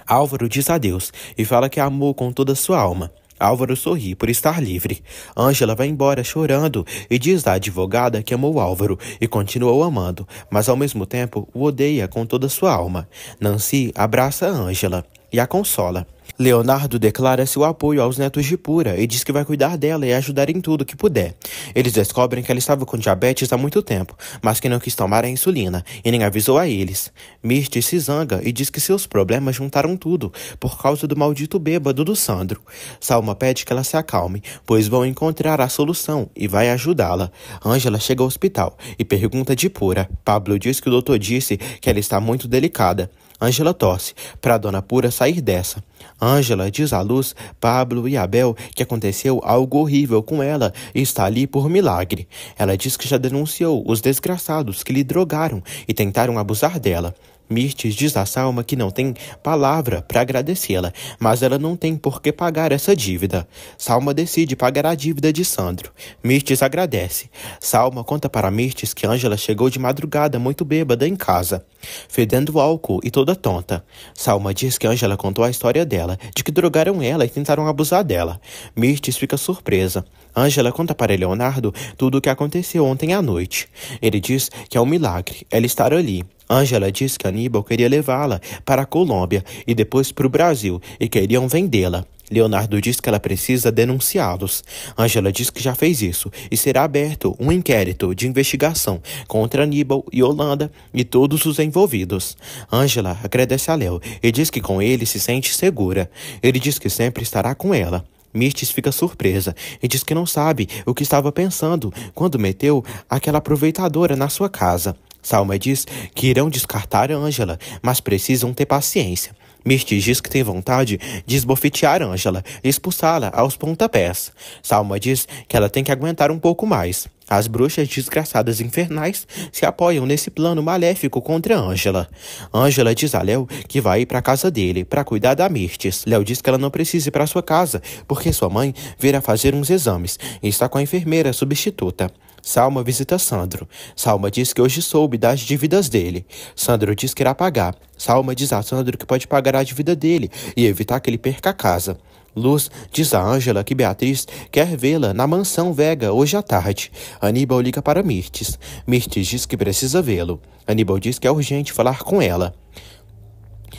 Álvaro diz adeus e fala que amou com toda a sua alma. Álvaro sorri por estar livre. Ângela vai embora chorando e diz à advogada que amou Álvaro e continuou amando, mas ao mesmo tempo o odeia com toda a sua alma. Nancy abraça Ângela e a consola. Leonardo declara seu apoio aos netos de Pura e diz que vai cuidar dela e ajudar em tudo que puder. Eles descobrem que ela estava com diabetes há muito tempo, mas que não quis tomar a insulina e nem avisou a eles. Misty se zanga e diz que seus problemas juntaram tudo por causa do maldito bêbado do Sandro. Salma pede que ela se acalme, pois vão encontrar a solução e vai ajudá-la. Ângela chega ao hospital e pergunta de Pura. Pablo diz que o doutor disse que ela está muito delicada. Ângela torce para a dona Pura sair dessa. Ângela diz à Luz, Pablo e Abel que aconteceu algo horrível com ela e está ali por milagre. Ela diz que já denunciou os desgraçados que lhe drogaram e tentaram abusar dela. Mirtes diz a Salma que não tem palavra para agradecê-la, mas ela não tem por que pagar essa dívida. Salma decide pagar a dívida de Sandro. Mirtes agradece. Salma conta para Mirtes que Ângela chegou de madrugada muito bêbada em casa, fedendo álcool e toda tonta. Salma diz que Ângela contou a história dela, de que drogaram ela e tentaram abusar dela. Mirtes fica surpresa. Ângela conta para Leonardo tudo o que aconteceu ontem à noite. Ele diz que é um milagre ela estar ali. Ângela diz que Aníbal queria levá-la para a Colômbia e depois para o Brasil e queriam vendê-la. Leonardo diz que ela precisa denunciá-los. Ângela diz que já fez isso e será aberto um inquérito de investigação contra Aníbal e Holanda e todos os envolvidos. Ângela agradece a Léo e diz que com ele se sente segura. Ele diz que sempre estará com ela. Mirtes fica surpresa e diz que não sabe o que estava pensando quando meteu aquela aproveitadora na sua casa. Salma diz que irão descartar Ângela, mas precisam ter paciência. Mirtes diz que tem vontade de esbofetear Ângela e expulsá-la aos pontapés. Salma diz que ela tem que aguentar um pouco mais. As bruxas desgraçadas infernais se apoiam nesse plano maléfico contra Ângela. Ângela diz a Léo que vai ir para a casa dele para cuidar da Mirtes. Léo diz que ela não precisa ir para sua casa porque sua mãe virá fazer uns exames e está com a enfermeira substituta. Salma visita Sandro. Salma diz que hoje soube das dívidas dele. Sandro diz que irá pagar. Salma diz a Sandro que pode pagar a dívida dele e evitar que ele perca a casa. Luz diz a Ângela que Beatriz quer vê-la na mansão Vega hoje à tarde. Aníbal liga para Mirtes. Mirtes diz que precisa vê-lo. Aníbal diz que é urgente falar com ela.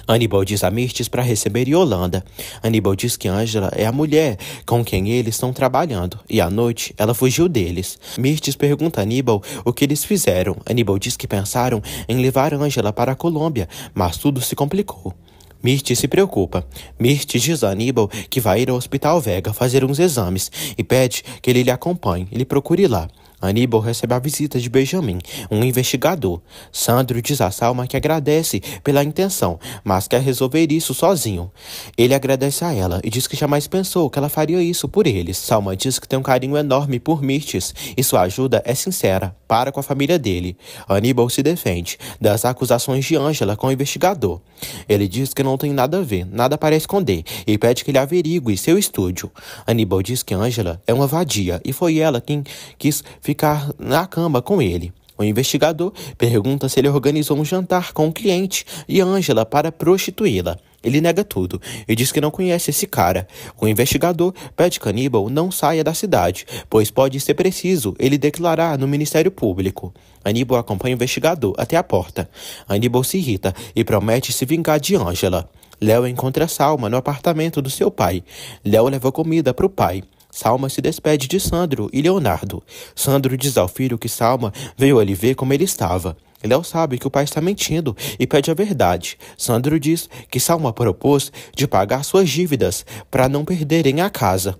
Aníbal diz a Mirtes para receber Yolanda. Aníbal diz que Ângela é a mulher com quem eles estão trabalhando e à noite ela fugiu deles. Mirtes pergunta a Aníbal o que eles fizeram. Aníbal diz que pensaram em levar Ângela para a Colômbia, mas tudo se complicou. Mirtes se preocupa. Mirtes diz a Aníbal que vai ir ao Hospital Vega fazer uns exames e pede que ele lhe acompanhe e lhe procure lá. Aníbal recebe a visita de Benjamin, um investigador. Sandro diz a Salma que agradece pela intenção, mas quer resolver isso sozinho. Ele agradece a ela e diz que jamais pensou que ela faria isso por eles. Salma diz que tem um carinho enorme por Mirtes e sua ajuda é sincera para com a família dele. Aníbal se defende das acusações de Ângela com o investigador. Ele diz que não tem nada a ver, nada para esconder e pede que ele averigue seu estúdio. Aníbal diz que Ângela é uma vadia e foi ela quem quis ficar na cama com ele. O investigador pergunta se ele organizou um jantar com um cliente e Ângela para prostituí-la. Ele nega tudo e diz que não conhece esse cara. O investigador pede que Aníbal não saia da cidade, pois pode ser preciso ele declarar no Ministério Público. Aníbal acompanha o investigador até a porta. Aníbal se irrita e promete se vingar de Ângela. Léo encontra Salma no apartamento do seu pai. Léo leva comida para o pai. Salma se despede de Sandro e Leonardo. Sandro diz ao filho que Salma veio ali ver como ele estava. Léo sabe que o pai está mentindo e pede a verdade. Sandro diz que Salma propôs de pagar suas dívidas para não perderem a casa.